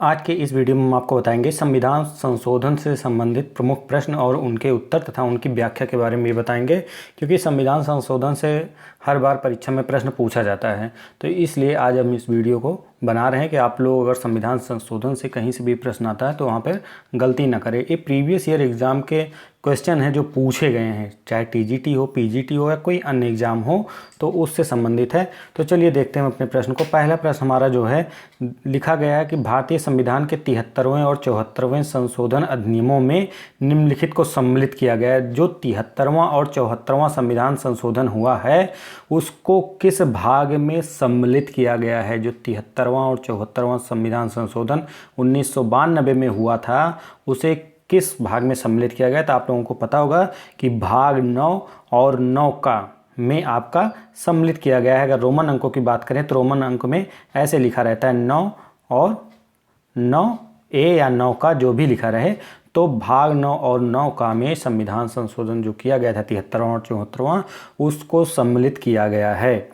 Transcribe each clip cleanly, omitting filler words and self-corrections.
आज के इस वीडियो में हम आपको बताएंगे संविधान संशोधन से संबंधित प्रमुख प्रश्न और उनके उत्तर तथा उनकी व्याख्या के बारे में भी बताएंगे, क्योंकि संविधान संशोधन से हर बार परीक्षा में प्रश्न पूछा जाता है। तो इसलिए आज हम इस वीडियो को बना रहे हैं कि आप लोग अगर संविधान संशोधन से कहीं से भी प्रश्न आता है तो वहाँ पर गलती ना करें। ये प्रीवियस ईयर एग्ज़ाम के क्वेश्चन हैं जो पूछे गए हैं, चाहे टीजीटी हो, पीजीटी हो या कोई अन्य एग्ज़ाम हो, तो उससे संबंधित है। तो चलिए देखते हैं अपने प्रश्न को। पहला प्रश्न हमारा जो है लिखा गया है कि भारतीय संविधान के 73वें और 74वें संशोधन अधिनियमों में निम्नलिखित को सम्मिलित किया गया है। जो 73वां और 74वां संविधान संशोधन हुआ है उसको किस भाग में सम्मिलित किया गया है? जो 73वां और 74वां संविधान संशोधन 1992 में हुआ था उसे किस भाग में सम्मिलित किया गया? तो आप लोगों को पता होगा कि भाग 9 और 9 का में आपका सम्मिलित किया गया है। अगर रोमन अंकों की बात करें तो रोमन अंक में ऐसे लिखा रहता है 9 और 9A या 9 का जो भी लिखा रहे, तो भाग 9 और 9 का में संविधान संशोधन जो किया गया था 73वां और 74वां उसको सम्मिलित किया गया है।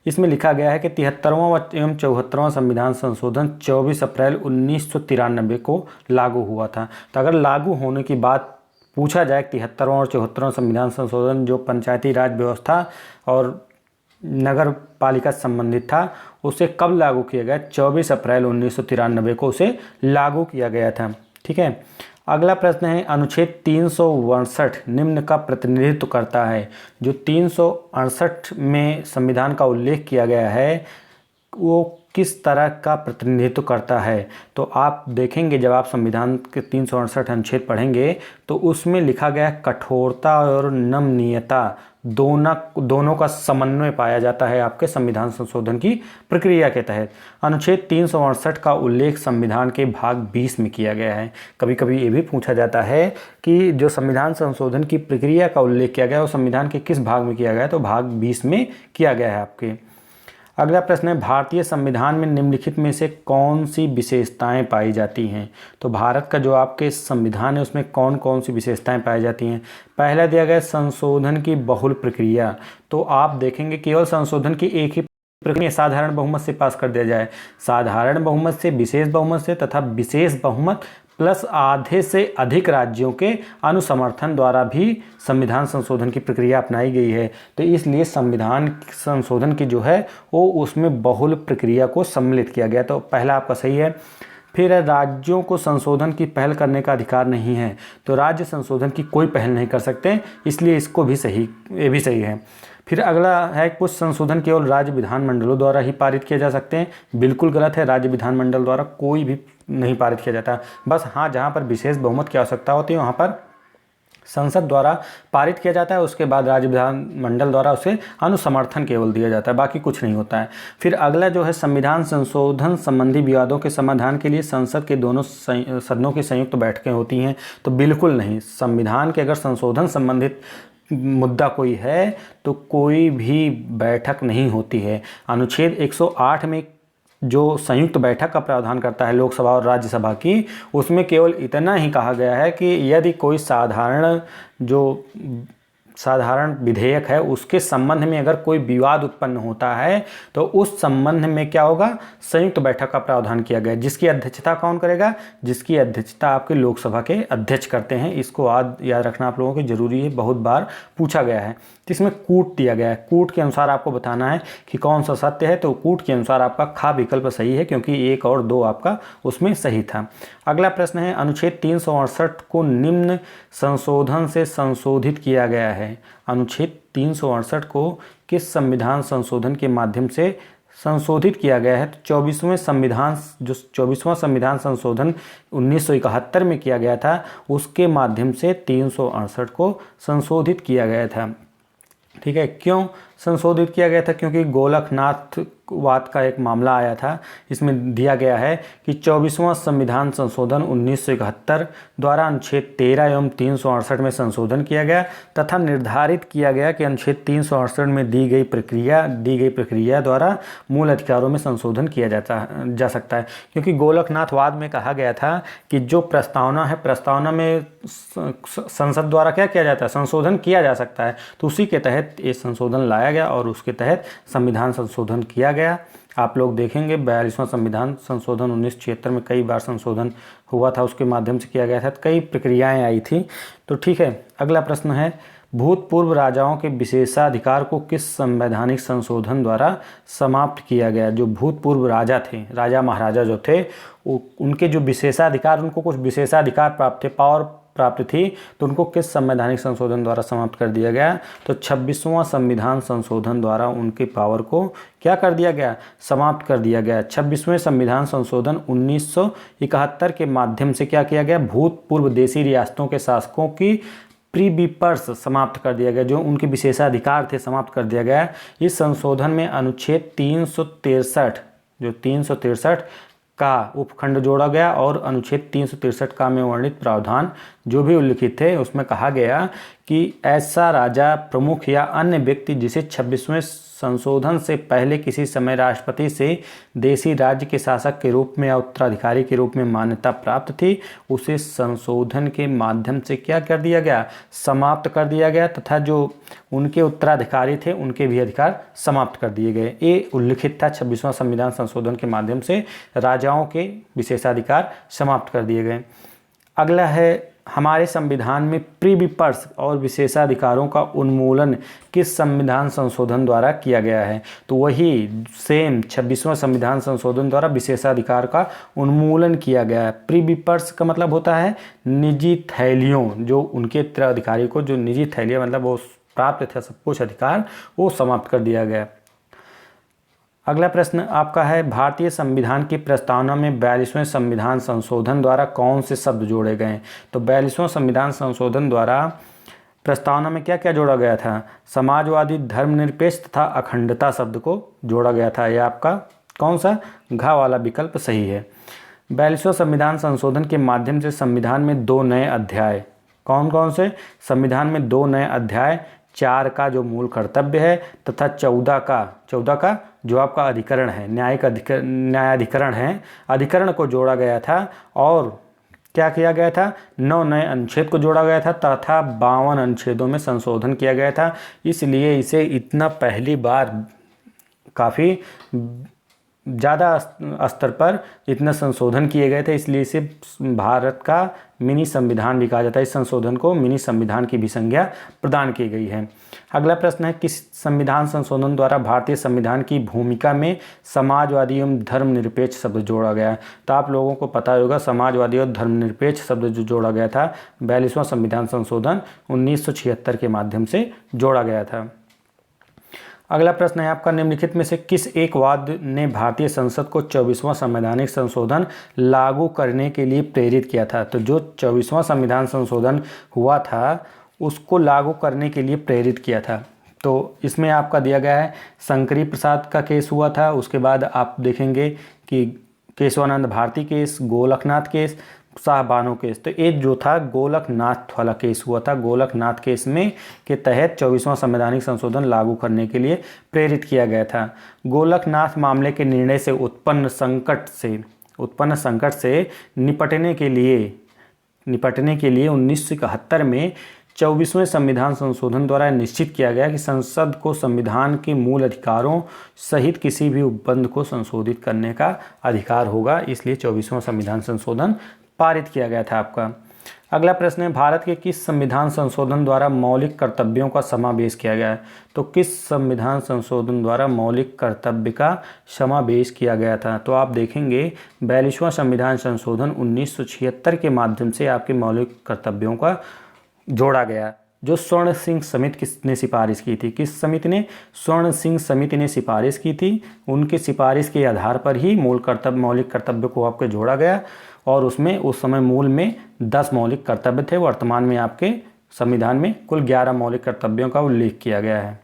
इसमें लिखा गया है कि 73वां एवं 74वां संविधान संशोधन 24 अप्रैल 1993 को लागू हुआ था। तो अगर लागू होने की बात पूछा जाए 73वां और 74वां संविधान संशोधन जो पंचायती राज व्यवस्था और नगर पालिका संबंधित था उसे कब लागू किया गया? 24 अप्रैल 1993 को उसे लागू किया गया था। ठीक है। अगला प्रश्न है अनुच्छेद 368 निम्न का प्रतिनिधित्व करता है। जो 368 में संविधान का उल्लेख किया गया है वो किस तरह का प्रतिनिधित्व करता है? तो आप देखेंगे जब आप संविधान के 368 अनुच्छेद पढ़ेंगे तो उसमें लिखा गया कठोरता और नमनीयता दोनों का समन्वय पाया जाता है आपके संविधान संशोधन की प्रक्रिया के तहत। अनुच्छेद 368 का उल्लेख संविधान के भाग 20 में किया गया है। कभी कभी ये भी पूछा जाता है कि जो संविधान संशोधन की प्रक्रिया का उल्लेख किया गया है वो संविधान के किस भाग में किया गया है? तो भाग 20 में किया गया है आपके। अगला प्रश्न है भारतीय संविधान में निम्नलिखित में से कौन सी विशेषताएं पाई जाती हैं? तो भारत का जो आपके संविधान है उसमें कौन कौन सी विशेषताएं पाई जाती हैं? पहला दिया गया संशोधन की बहुल प्रक्रिया। तो आप देखेंगे केवल संशोधन की एक ही प्रक्रिया साधारण बहुमत से पास कर दिया जाए, साधारण बहुमत से, विशेष बहुमत से तथा विशेष बहुमत प्लस आधे से अधिक राज्यों के अनुसमर्थन द्वारा भी संविधान संशोधन की प्रक्रिया अपनाई गई है। तो इसलिए संविधान संशोधन की जो है वो उसमें बहुल प्रक्रिया को सम्मिलित किया गया। तो पहला आपका सही है। फिर राज्यों को संशोधन की पहल करने का अधिकार नहीं है। तो राज्य संशोधन की कोई पहल नहीं कर सकते, इसलिए इसको भी सही, ये भी सही है। फिर अगला है कुछ संशोधन केवल राज्य विधानमंडलों द्वारा ही पारित किए जा सकते हैं। बिल्कुल गलत है, राज्य विधानमंडल द्वारा कोई भी नहीं पारित किया जाता। बस हाँ, जहाँ पर विशेष बहुमत की आवश्यकता होती है वहाँ पर संसद द्वारा पारित किया जाता है, उसके बाद राज्य विधानमंडल द्वारा उसे अनुसमर्थन केवल दिया जाता है, बाकी कुछ नहीं होता है। फिर अगला जो है संविधान संशोधन संबंधी विवादों के समाधान के लिए संसद के दोनों सदनों की संयुक्त बैठकें होती हैं। तो बिल्कुल नहीं, संविधान के अगर संशोधन संबंधित मुद्दा कोई है तो कोई भी बैठक नहीं होती है। अनुच्छेद 108 में जो संयुक्त बैठक का प्रावधान करता है लोकसभा और राज्यसभा की, उसमें केवल इतना ही कहा गया है कि यदि कोई साधारण विधेयक है उसके संबंध में अगर कोई विवाद उत्पन्न होता है तो उस संबंध में क्या होगा, संयुक्त बैठक का प्रावधान किया गया। जिसकी अध्यक्षता कौन करेगा? जिसकी अध्यक्षता आपके लोकसभा के अध्यक्ष करते हैं। इसको याद रखना आप लोगों को जरूरी है, बहुत बार पूछा गया है। इसमें कूट दिया गया है, कूट के अनुसार आपको बताना है कि कौन सा सत्य है। तो कूट के अनुसार आपका खा विकल्प सही है, क्योंकि 1 और 2 आपका उसमें सही था। अगला प्रश्न है अनुच्छेद 368 को निम्न संशोधन से संशोधित किया गया है। अनुच्छेद 368 को किस संविधान संशोधन के माध्यम से संशोधित किया गया है? तो 24वां संविधान संशोधन 1971 में किया गया था, उसके माध्यम से 368 को संशोधित किया गया था। ठीक है। क्यों संशोधित किया गया था? क्योंकि गोलकनाथवाद का एक मामला आया था। इसमें दिया गया है कि 24वां संविधान संशोधन 1971 द्वारा अनुच्छेद 13 एवं 368 में संशोधन किया गया तथा निर्धारित किया गया कि अनुच्छेद 368 में दी गई प्रक्रिया द्वारा मूल अधिकारों में संशोधन किया जा सकता है। क्योंकि गोलकनाथवाद में कहा गया था कि जो प्रस्तावना है, प्रस्तावना में संसद द्वारा क्या किया जाता है, संशोधन किया जा सकता है। तो उसी के तहत ये संशोधन लाया गया और उसके तहत संविधान संशोधन किया गया। आप लोग देखेंगे 42वां संविधान संशोधन 1976 में कई बार संशोधन हुआ था, उसके माध्यम से किया गया था, कई प्रक्रियाएं आई थी। तो ठीक है, अगला प्रश्न है भूतपूर्व राजाओं के विशेषाधिकार को किस संवैधानिक संशोधन द्वारा समाप्त किया गया। जो भूतपूर्व राजा थे, राजा महाराजा जो थे, उनके जो विशेषाधिकार, उनको कुछ विशेषाधिकार प्राप्त थे, पावर प्राप्त थी, तो उनको किस संवैधानिक संशोधन द्वारा समाप्त कर दिया गया। तो 26वां संविधान संशोधन द्वारा उनके पावर को क्या कर दिया गया, समाप्त कर दिया गया। 26वें संविधान संशोधन 1971 के माध्यम से क्या किया गया, भूतपूर्व देशी रियासतों के शासकों की प्रीबिपर्स समाप्त कर दिया गया, जो उनके विशेषाधिकार थे समाप्त कर दिया गया। इस संशोधन में अनुच्छेद 363 जो 363 का उपखंड जोड़ा गया और अनुच्छेद 363 का में वर्णित प्रावधान जो भी उल्लिखित थे उसमें कहा गया कि ऐसा राजा, प्रमुख या अन्य व्यक्ति जिसे 26वें संशोधन से पहले किसी समय राष्ट्रपति से देशी राज्य के शासक के रूप में या उत्तराधिकारी के रूप में मान्यता प्राप्त थी, उसे संशोधन के माध्यम से क्या कर दिया गया, समाप्त कर दिया गया, तथा जो उनके उत्तराधिकारी थे उनके भी अधिकार समाप्त कर दिए गए। ये उल्लिखित था 26वां संविधान संशोधन के माध्यम से राजाओं के विशेषाधिकार समाप्त कर दिए गए। अगला है हमारे संविधान में प्रीबिपर्स और विशेषाधिकारों का उन्मूलन किस संविधान संशोधन द्वारा किया गया है। तो वही सेम 26वां संविधान संशोधन द्वारा विशेषाधिकार का उन्मूलन किया गया है। प्रीबिपर्स का मतलब होता है निजी थैलियों, जो उनके उत्तराधिकारी को जो निजी थैलियाँ मतलब वो प्राप्त था सब कुछ अधिकार, वो समाप्त कर दिया गया। अगला प्रश्न आपका है भारतीय संविधान की प्रस्तावना में 42वें संविधान संशोधन द्वारा कौन से शब्द जोड़े गए। तो 42वां संविधान संशोधन द्वारा प्रस्तावना में क्या क्या जोड़ा गया था, समाजवादी, धर्मनिरपेक्ष तथा अखंडता शब्द को जोड़ा गया था। यह आपका कौन सा घ वाला विकल्प सही है। 42वां संविधान संशोधन के माध्यम से संविधान में 2 नए अध्याय, कौन कौन से, संविधान में 2 नए अध्याय, 4 का जो मूल कर्तव्य है तथा 14 का जो आपका अधिकरण है, न्यायाधिकरण है, अधिकरण को जोड़ा गया था। और क्या किया गया था, 9 नए अनुच्छेद को जोड़ा गया था तथा 52 अनुच्छेदों में संशोधन किया गया था। इसलिए इसे इतना पहली बार काफ़ी ज़्यादा स्तर पर इतना संशोधन किए गए थे, इसलिए इसे भारत का मिनी संविधान भी कहा जाता है। इस संशोधन को मिनी संविधान की भी संज्ञा प्रदान की गई है। अगला प्रश्न है किस संविधान संशोधन द्वारा भारतीय संविधान की भूमिका में समाजवादी एवं धर्मनिरपेक्ष शब्द जोड़ा गया। तो आप लोगों को पता होगा समाजवादी और धर्मनिरपेक्ष शब्द जो जोड़ा गया था 42वां संविधान संशोधन 1976 के माध्यम से जोड़ा गया था। अगला प्रश्न है आपका निम्नलिखित में से किस एक वाद ने भारतीय संसद को 24वां संवैधानिक संशोधन लागू करने के लिए प्रेरित किया था। तो जो 24वां संविधान संशोधन हुआ था उसको लागू करने के लिए प्रेरित किया था। तो इसमें आपका दिया गया है शंकरी प्रसाद का केस हुआ था, उसके बाद आप देखेंगे कि Kesavananda Bharati case, Golaknath case, Shah Bano case. तो एक जो था गोलकनाथ वाला केस हुआ था। गोलकनाथ केस में के तहत 24वां संवैधानिक संशोधन लागू करने के लिए प्रेरित किया गया था। गोलकनाथ मामले के निर्णय से उत्पन्न संकट से निपटने के लिए 1971 में 24वें संविधान संशोधन द्वारा निश्चित किया गया कि संसद को संविधान के मूल अधिकारों सहित किसी भी उपबंध को संशोधित करने का अधिकार होगा। इसलिए 24वां संविधान संशोधन पारित किया गया था आपका। अगला प्रश्न है भारत के किस संविधान संशोधन द्वारा मौलिक कर्तव्यों का समावेश किया गया है। तो किस संविधान संशोधन द्वारा मौलिक कर्तव्य का समावेश किया गया था। तो आप देखेंगे 42वां संविधान संशोधन 1976 के माध्यम से आपके मौलिक कर्तव्यों का जोड़ा गया, जो स्वर्ण सिंह समिति ने सिफारिश की थी। किस समिति ने, स्वर्ण सिंह समिति ने सिफारिश की थी। उनकी सिफारिश के आधार पर ही मौलिक कर्तव्य को आपके जोड़ा गया और उसमें उस समय मूल में 10 मौलिक कर्तव्य थे। वर्तमान में आपके संविधान में कुल 11 मौलिक कर्तव्यों का उल्लेख किया गया है।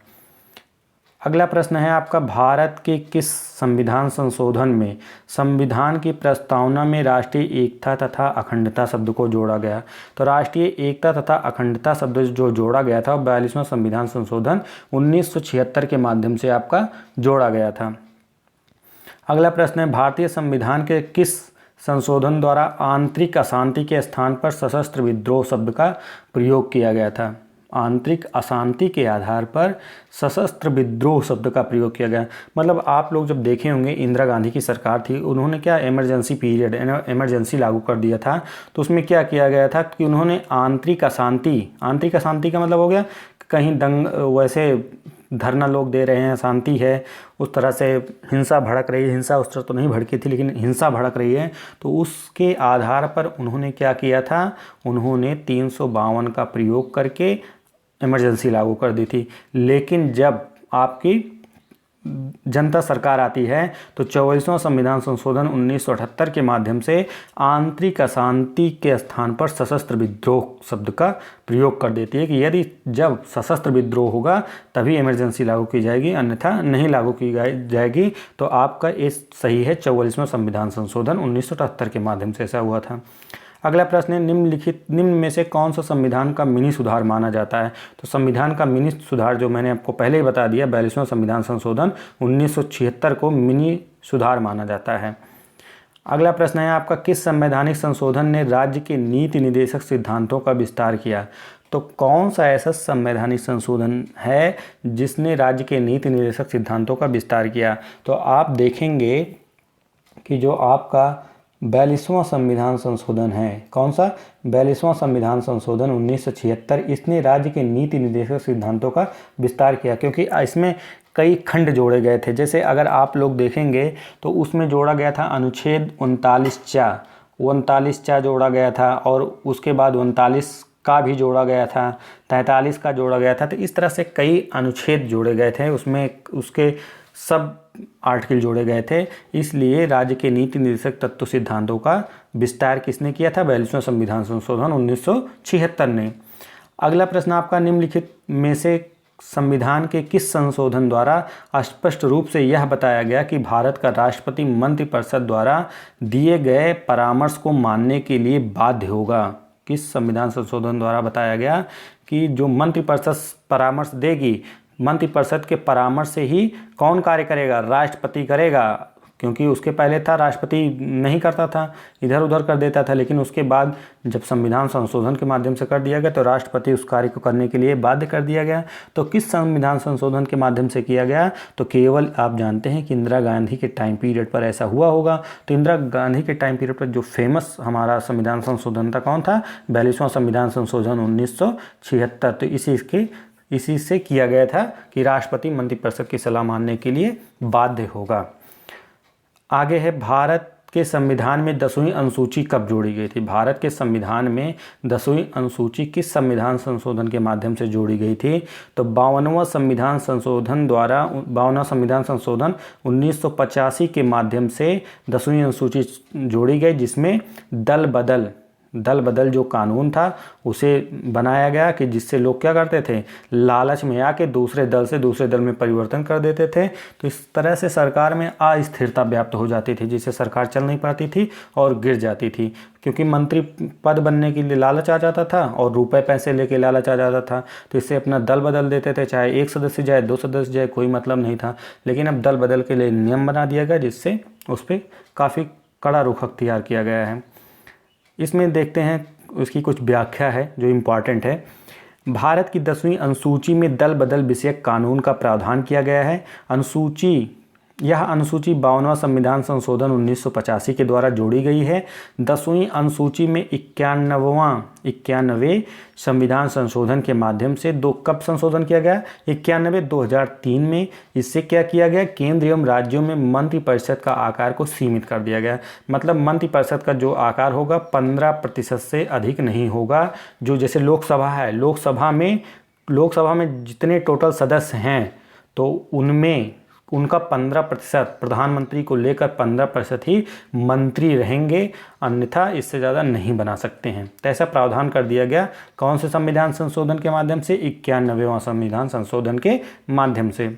अगला प्रश्न है आपका भारत के किस संविधान संशोधन में संविधान की प्रस्तावना में राष्ट्रीय एकता तथा अखंडता शब्द को जोड़ा गया। तो राष्ट्रीय एकता तथा अखंडता शब्द जो जोड़ा गया था 42वां संविधान संशोधन 1976 के माध्यम से आपका जोड़ा गया था। अगला प्रश्न है भारतीय संविधान के किस संशोधन द्वारा आंतरिक अशांति के स्थान पर सशस्त्र विद्रोह शब्द का प्रयोग किया गया था। आंतरिक अशांति के आधार पर सशस्त्र विद्रोह शब्द का प्रयोग किया गया। मतलब आप लोग जब देखे होंगे इंदिरा गांधी की सरकार थी, उन्होंने क्या इमरजेंसी पीरियड इमरजेंसी लागू कर दिया था। तो उसमें क्या किया गया था कि उन्होंने आंतरिक अशांति का मतलब हो गया कहीं वैसे धरना लोग दे रहे हैं, शांति है, उस तरह से हिंसा भड़क रही है, हिंसा उस तरह तो नहीं भड़की थी लेकिन हिंसा भड़क रही है, तो उसके आधार पर उन्होंने क्या किया था, उन्होंने 352 का प्रयोग करके इमरजेंसी लागू कर दी थी। लेकिन जब आपकी जनता सरकार आती है तो 44वां संविधान संशोधन 1978 के माध्यम से आंतरिक अशांति के स्थान पर सशस्त्र विद्रोह शब्द का प्रयोग कर देती है कि यदि जब सशस्त्र विद्रोह होगा तभी इमरजेंसी लागू की जाएगी, अन्यथा नहीं लागू की जाएगी। तो आपका इस सही है 44वां संविधान संशोधन 1978 के माध्यम से ऐसा हुआ था। अगला प्रश्न है निम्न में से कौन सा संविधान का मिनी सुधार माना जाता है। तो संविधान का मिनी सुधार जो मैंने आपको पहले ही बता दिया 42वां संविधान संशोधन 1976 को मिनी सुधार माना जाता है। अगला प्रश्न है आपका किस संवैधानिक संशोधन ने राज्य के नीति निर्देशक सिद्धांतों का विस्तार किया। तो कौन सा ऐसा संवैधानिक संशोधन है जिसने राज्य के नीति निर्देशक सिद्धांतों का विस्तार किया। तो आप देखेंगे कि जो आपका 42वां संविधान संशोधन है, कौन सा 42वां संविधान संशोधन 1976, इसने राज्य के नीति निर्देशक सिद्धांतों का विस्तार किया क्योंकि इसमें कई खंड जोड़े गए थे। जैसे अगर आप लोग देखेंगे तो उसमें जोड़ा गया था अनुच्छेद 39 चा जोड़ा गया था और उसके बाद 39 का भी जोड़ा गया था, 43 का जोड़ा गया था। तो इस तरह से कई अनुच्छेद जोड़े गए थे, उसमें उसके सब आर्टिकल जोड़े गए थे। इसलिए राज्य के नीति निर्देशक तत्व सिद्धांतों का विस्तार किसने किया था, 42वां संविधान संशोधन 1976 ने। अगला प्रश्न आपका निम्नलिखित में से संविधान के किस संशोधन द्वारा स्पष्ट रूप से यह बताया गया कि भारत का राष्ट्रपति मंत्रिपरिषद द्वारा दिए गए परामर्श को मानने के लिए बाध्य होगा। किस संविधान संशोधन द्वारा बताया गया कि जो मंत्रिपरिषद परामर्श देगी, मंत्रिपरिषद के परामर्श से ही कौन कार्य करेगा, राष्ट्रपति करेगा। क्योंकि उसके पहले था राष्ट्रपति नहीं करता था, इधर उधर कर देता था, लेकिन उसके बाद जब संविधान संशोधन के माध्यम से कर दिया गया तो राष्ट्रपति उस कार्य को करने के लिए बाध्य कर दिया गया। तो किस संविधान संशोधन के माध्यम से किया गया, तो केवल आप जानते हैं कि इंदिरा गांधी के टाइम पीरियड पर ऐसा हुआ होगा। तो इंदिरा गांधी के टाइम पीरियड पर जो फेमस हमारा संविधान संशोधन था कौन था, 42वां संविधान संशोधन 1976। तो इसी से किया गया था कि राष्ट्रपति मंत्रिपरिषद की सलाह मानने के लिए बाध्य होगा। आगे है भारत के संविधान में 10वीं अनुसूची कब जोड़ी गई थी। भारत के संविधान में 10वीं अनुसूची किस संविधान संशोधन के माध्यम से जोड़ी गई थी, तो 52वां संविधान संशोधन द्वारा 52वां संविधान संशोधन 1985 के माध्यम से 10वीं अनुसूची जोड़ी गई, जिसमें दल बदल जो कानून था उसे बनाया गया कि जिससे लोग क्या करते थे, लालच में आके दूसरे दल से दूसरे दल में परिवर्तन कर देते थे। तो इस तरह से सरकार में अस्थिरता व्याप्त हो जाती थी, जिससे सरकार चल नहीं पाती थी और गिर जाती थी, क्योंकि मंत्री पद बनने के लिए लालच आ जाता था और रुपए पैसे लेके लालच आ जाता था। तो इससे अपना दल बदल देते थे, चाहे एक सदस्य जाए 2 सदस्य जाए, कोई मतलब नहीं था। लेकिन अब दल बदल के लिए नियम बना दिया गया, जिससे उस पर काफ़ी कड़ा रुख अख्तियार किया गया है। इसमें देखते हैं उसकी कुछ व्याख्या है जो इम्पॉर्टेंट है। भारत की 10वीं अनुसूची में दल बदल विषयक कानून का प्रावधान किया गया है। यह अनुसूची 52वां संविधान संशोधन 1985 के द्वारा जोड़ी गई है। 10वीं अनुसूची में 91वें संविधान संशोधन के माध्यम से कब संशोधन किया गया, 2003 में। इससे क्या किया गया, केंद्र एवं राज्यों में मंत्रिपरिषद का आकार को सीमित कर दिया गया। मतलब मंत्रिपरिषद का जो आकार होगा 15% से अधिक नहीं होगा। जो जैसे लोकसभा है, लोकसभा में जितने टोटल सदस्य हैं तो उनमें उनका 15%, प्रधानमंत्री को लेकर 15% ही मंत्री रहेंगे, अन्यथा इससे ज़्यादा नहीं बना सकते हैं। तो ऐसा प्रावधान कर दिया गया कौन से संविधान संशोधन के माध्यम से, 91वां संविधान संशोधन के माध्यम से।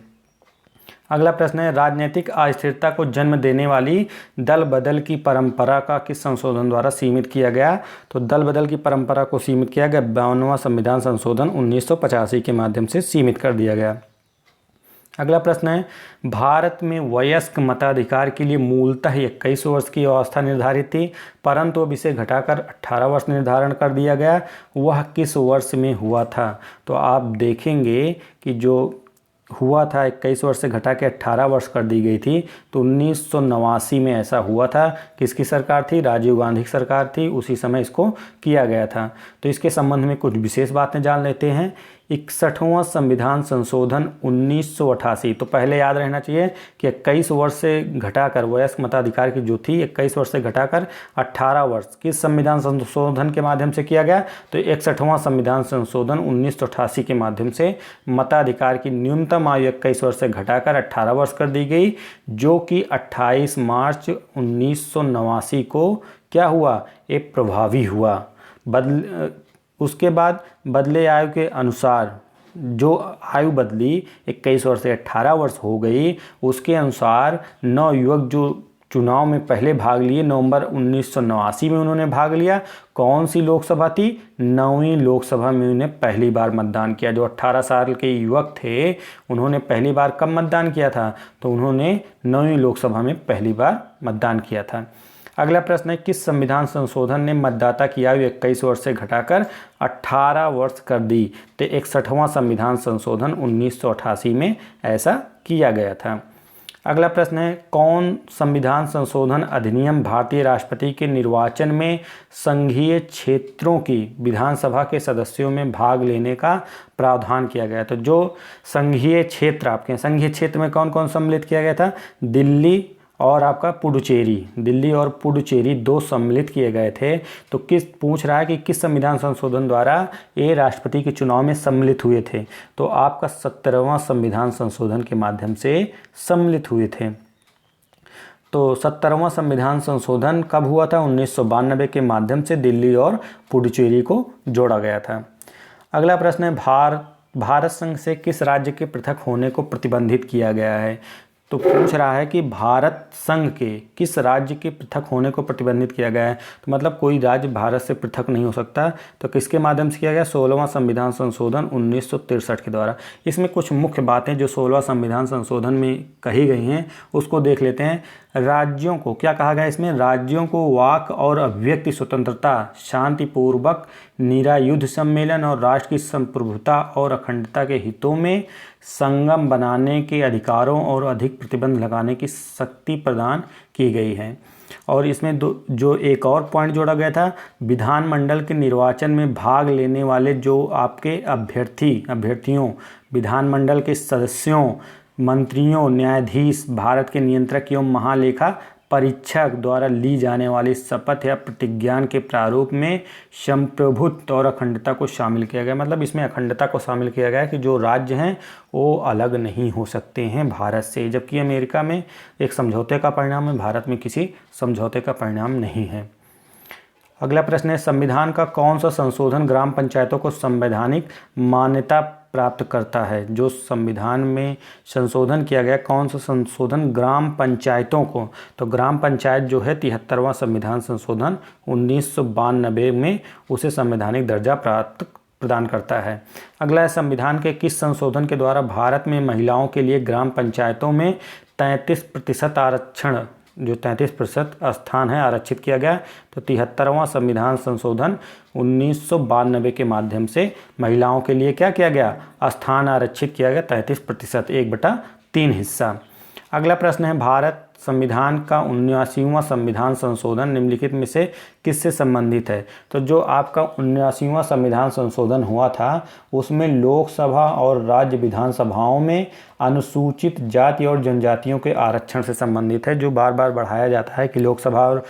अगला प्रश्न है राजनीतिक अस्थिरता को जन्म देने वाली दल बदल की परंपरा का किस संशोधन द्वारा सीमित किया गया। तो दल बदल की परंपरा को सीमित किया गया 52वां संविधान संशोधन 1985 के माध्यम से सीमित कर दिया गया। अगला प्रश्न है, भारत में वयस्क मताधिकार के लिए मूलतः 21 वर्ष की अवस्था निर्धारित थी, परंतु अब इसे घटाकर 18 वर्ष निर्धारण कर दिया गया। वह किस वर्ष में हुआ था? तो आप देखेंगे कि जो हुआ था 21 वर्ष से घटा के 18 वर्ष कर दी गई थी, तो 1989 में ऐसा हुआ था। किसकी सरकार थी? राजीव गांधी की सरकार थी, उसी समय इसको किया गया था। तो इसके संबंध में कुछ विशेष बातें जान लेते हैं। 61वां संविधान संशोधन 1988, तो पहले याद रहना चाहिए कि 21 वर्ष से घटाकर वयस्क मताधिकार की जो थी 21 वर्ष से घटाकर 18 वर्ष किस संविधान संशोधन के माध्यम से किया गया? तो 61वां संविधान संशोधन 1988 के माध्यम से मताधिकार की न्यूनतम आयु 21 वर्ष से घटाकर 18 वर्ष कर दी गई, जो कि 28 मार्च 1989 को क्या हुआ? ये प्रभावी हुआ। उसके बाद बदले आयु के अनुसार जो आयु बदली 21 वर्ष से 18 वर्ष हो गई, उसके अनुसार 9 युवक जो चुनाव में पहले भाग लिए, नवंबर 1989 में उन्होंने भाग लिया। कौन सी लोकसभा थी? 9वीं लोकसभा में उन्हें पहली बार मतदान किया। जो 18 साल के युवक थे, उन्होंने पहली बार कब मतदान किया था? तो उन्होंने 9वीं लोकसभा में पहली बार मतदान किया था। अगला प्रश्न है, किस संविधान संशोधन ने मतदाता की आयु 21 वर्ष से घटाकर 18 वर्ष कर दी? तो 61वां संविधान संशोधन 1988 में ऐसा किया गया था। अगला प्रश्न है, कौन संविधान संशोधन अधिनियम भारतीय राष्ट्रपति के निर्वाचन में संघीय क्षेत्रों की विधानसभा के सदस्यों में भाग लेने का प्रावधान किया गया? तो जो संघीय क्षेत्र, आपके संघीय क्षेत्र में कौन कौन सम्मिलित किया गया था? दिल्ली और आपका पुडुचेरी, दिल्ली और पुडुचेरी 2 सम्मिलित किए गए थे। तो किस पूछ रहा है कि किस संविधान संशोधन द्वारा ये राष्ट्रपति के चुनाव में सम्मिलित हुए थे? तो आपका 17वां संविधान संशोधन के माध्यम से सम्मिलित हुए थे। तो 17वां संविधान संशोधन कब हुआ था? 1992 के माध्यम से दिल्ली और पुडुचेरी को जोड़ा गया था। अगला प्रश्न है, भारत संघ से किस राज्य के पृथक होने को प्रतिबंधित किया गया है? तो पूछ रहा है कि भारत संघ के किस राज्य के पृथक होने को प्रतिबंधित किया गया है। तो मतलब कोई राज्य भारत से पृथक नहीं हो सकता। तो किसके माध्यम से किया गया? 16वां संविधान संशोधन 1963 के द्वारा। इसमें कुछ मुख्य बातें जो 16वां संविधान संशोधन में कही गई हैं उसको देख लेते हैं। राज्यों को क्या कहा गया इसमें? राज्यों को वाक और अभिव्यक्ति स्वतंत्रता, शांतिपूर्वक निरायुध सम्मेलन और राष्ट्र की संप्रभुता और अखंडता के हितों में संगम बनाने के अधिकारों और अधिक प्रतिबंध लगाने की शक्ति प्रदान की गई है। और इसमें जो एक और पॉइंट जोड़ा गया था, विधानमंडल के निर्वाचन में भाग लेने वाले जो आपके अभ्यर्थियों, विधानमंडल के सदस्यों, मंत्रियों, न्यायाधीश, भारत के नियंत्रक एवं महालेखा परीक्षक द्वारा ली जाने वाली शपथ या प्रतिज्ञान के प्रारूप में संप्रभुत्व और अखंडता को शामिल किया गया। मतलब इसमें अखंडता को शामिल किया गया कि जो राज्य हैं वो अलग नहीं हो सकते हैं भारत से, जबकि अमेरिका में एक समझौते का परिणाम है, भारत में किसी समझौते का परिणाम नहीं है। अगला प्रश्न है, संविधान का कौन सा संशोधन ग्राम पंचायतों को संवैधानिक मान्यता प्राप्त करता है? जो संविधान में संशोधन किया गया, कौन सा संशोधन ग्राम पंचायतों को? तो ग्राम पंचायत जो है 73वां संविधान संशोधन 1992 में उसे संवैधानिक दर्जा प्रदान करता है। अगला है, संविधान के किस संशोधन के द्वारा भारत में महिलाओं के लिए ग्राम पंचायतों में 33% आरक्षण, जो 33% स्थान है, आरक्षित किया गया? तो 73वां संविधान संशोधन 1992 के माध्यम से महिलाओं के लिए क्या किया गया? स्थान आरक्षित किया गया 33%, 1/3 हिस्सा। अगला प्रश्न है, भारत संविधान का 79वां संविधान संशोधन निम्नलिखित में से किससे संबंधित है? तो जो आपका 79वां संविधान संशोधन हुआ था उसमें लोकसभा और राज्य विधानसभाओं में अनुसूचित जाति और जनजातियों के आरक्षण से संबंधित है। जो बार बार बढ़ाया जाता है कि लोकसभा और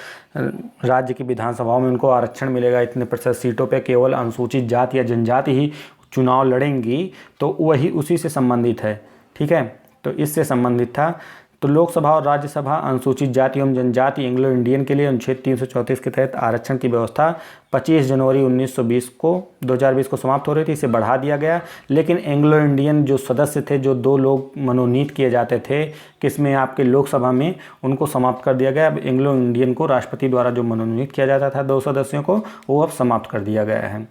राज्य की विधानसभाओं में उनको आरक्षण मिलेगा, इतने प्रतिशत सीटों पर केवल अनुसूचित जाति या जनजाति ही चुनाव लड़ेंगी, तो वही उसी से संबंधित है। ठीक है, तो इससे संबंधित था। तो लोकसभा और राज्यसभा अनुसूचित जाति एवं जनजाति एंग्लो इंडियन के लिए अनुच्छेद 334 के तहत आरक्षण की व्यवस्था 25 जनवरी 2020 को समाप्त हो रही थी, इसे बढ़ा दिया गया। लेकिन एंग्लो इंडियन जो सदस्य थे, जो 2 लोग मनोनीत किए जाते थे किसमें? आपके लोकसभा में, उनको समाप्त कर दिया गया। अब एंग्लो इंडियन को राष्ट्रपति द्वारा जो मनोनीत किया जाता था 2 सदस्यों को, वो अब समाप्त कर दिया गया है।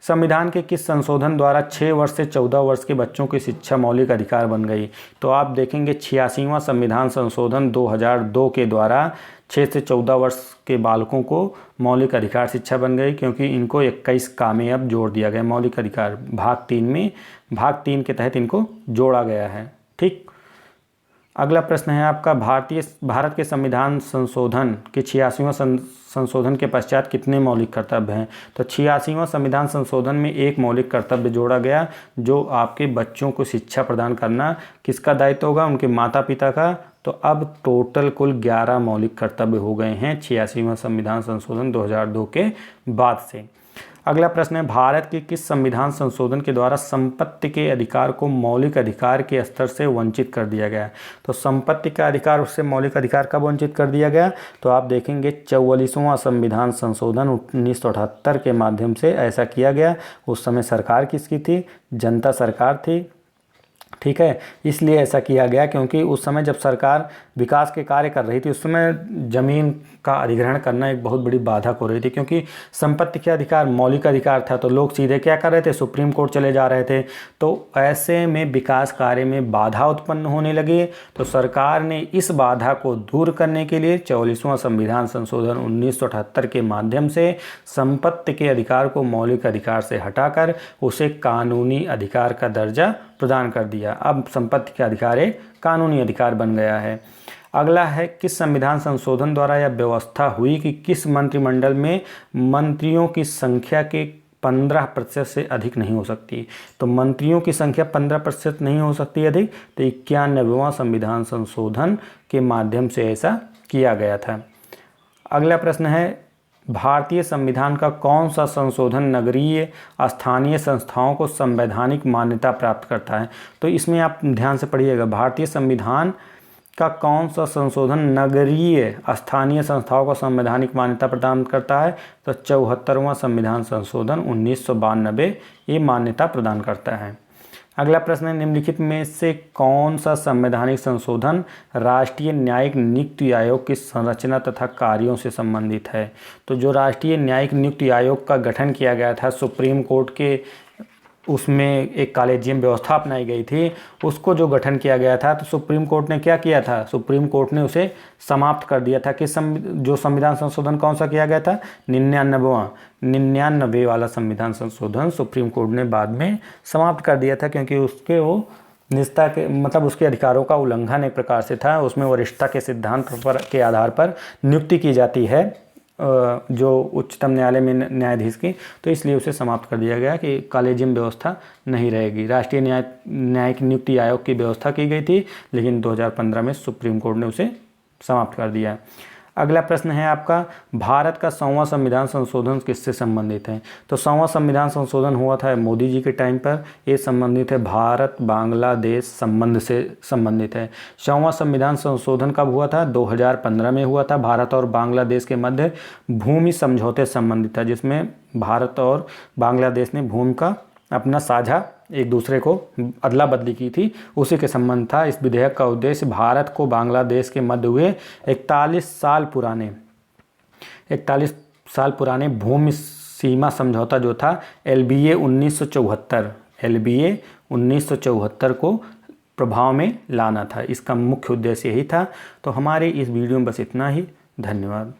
संविधान के किस संशोधन द्वारा 6 वर्ष से 14 वर्ष के बच्चों की शिक्षा मौलिक अधिकार बन गई? तो आप देखेंगे 86वां संविधान संशोधन 2002 के द्वारा 6 से 14 वर्ष के बालकों को मौलिक अधिकार शिक्षा बन गई, क्योंकि इनको 21 का में अब जोड़ दिया गया। मौलिक अधिकार भाग 3 में, भाग 3 के तहत इनको जोड़ा गया है। ठीक। अगला प्रश्न है आपका, भारत के संविधान संशोधन के 86वां संशोधन के पश्चात कितने मौलिक कर्तव्य हैं? तो 86वां संविधान संशोधन में एक मौलिक कर्तव्य जोड़ा गया, जो आपके बच्चों को शिक्षा प्रदान करना किसका दायित्व होगा? उनके माता पिता का। तो अब टोटल कुल 11 मौलिक कर्तव्य हो गए हैं 86वां संविधान संशोधन 2002 के बाद से। अगला प्रश्न है, भारत के किस संविधान संशोधन के द्वारा संपत्ति के अधिकार को मौलिक अधिकार के स्तर से वंचित कर दिया गया? तो संपत्ति का अधिकार उससे मौलिक अधिकार कब वंचित कर दिया गया? तो आप देखेंगे 44वां संविधान संशोधन 1978 के माध्यम से ऐसा किया गया। उस समय सरकार किसकी थी? जनता सरकार थी। ठीक है, इसलिए ऐसा किया गया क्योंकि उस समय जब सरकार विकास के कार्य कर रही थी, उस समय ज़मीन का अधिग्रहण करना एक बहुत बड़ी बाधक हो रही थी, क्योंकि संपत्ति के अधिकार मौलिक अधिकार था। तो लोग सीधे क्या कर रहे थे? सुप्रीम कोर्ट चले जा रहे थे। तो ऐसे में विकास कार्य में बाधा उत्पन्न होने लगी। तो सरकार ने इस बाधा को दूर करने के लिए 44वां संविधान संशोधन 1978 के माध्यम से संपत्ति के अधिकार को मौलिक अधिकार से हटाकर उसे कानूनी अधिकार का दर्जा प्रदान कर दिया। अब संपत्ति का अधिकार एक कानूनी अधिकार बन गया है। अगला है, किस संविधान संशोधन द्वारा यह व्यवस्था हुई कि किस मंत्रिमंडल में मंत्रियों की संख्या के 15% से अधिक नहीं हो सकती? तो मंत्रियों की संख्या 15% नहीं हो सकती अधिक, तो 91वां संविधान संशोधन के माध्यम से ऐसा किया गया था। अगला प्रश्न है, भारतीय संविधान का कौन सा संशोधन नगरीय स्थानीय संस्थाओं को संवैधानिक मान्यता प्राप्त करता है? तो इसमें आप ध्यान से पढ़िएगा, भारतीय संविधान का कौन सा संशोधन नगरीय स्थानीय संस्थाओं को संवैधानिक मान्यता प्रदान करता है? तो 74वां संविधान संशोधन 1992 ये मान्यता प्रदान करता है। अगला प्रश्न है, निम्नलिखित में से कौन सा संवैधानिक संशोधन राष्ट्रीय न्यायिक नियुक्ति आयोग की संरचना तथा कार्यों से संबंधित है? तो जो राष्ट्रीय न्यायिक नियुक्ति आयोग का गठन किया गया था सुप्रीम कोर्ट के, उसमें एक कॉलेजियम व्यवस्था अपनाई गई थी, उसको जो गठन किया गया था, तो सुप्रीम कोर्ट ने क्या किया था? सुप्रीम कोर्ट ने उसे समाप्त कर दिया था। जो संविधान संशोधन कौन सा किया गया था? 99 वाला संविधान संशोधन सुप्रीम कोर्ट ने बाद में समाप्त कर दिया था, क्योंकि उसके वो निजता के मतलब उसके अधिकारों का उल्लंघन एक प्रकार से था। उसमें वरिष्ठता के सिद्धांत के आधार पर नियुक्ति की जाती है जो उच्चतम न्यायालय में न्यायाधीश की, तो इसलिए उसे समाप्त कर दिया गया कि कॉलेजियम व्यवस्था नहीं रहेगी। राष्ट्रीय न्यायिक नियुक्ति आयोग की व्यवस्था की गई थी, लेकिन 2015 में सुप्रीम कोर्ट ने उसे समाप्त कर दिया। अगला प्रश्न है आपका, भारत का 100वां संविधान संशोधन किससे संबंधित है? तो 100वां संविधान संशोधन हुआ था मोदी जी के टाइम पर। ये संबंधित है भारत बांग्लादेश संबंध से संबंधित है। 100वां संविधान संशोधन कब हुआ था? 2015 में हुआ था। भारत और बांग्लादेश के मध्य भूमि समझौते संबंधित था, जिसमें भारत और बांग्लादेश ने भूमि का अपना साझा एक दूसरे को अदला बदली की थी, उसी के संबंध था। इस विधेयक का उद्देश्य भारत को बांग्लादेश के मध्य हुए 41 साल पुराने भूमि सीमा समझौता जो था LBA 1974 को प्रभाव में लाना था। इसका मुख्य उद्देश्य यही था। तो हमारे इस वीडियो में बस इतना ही। धन्यवाद।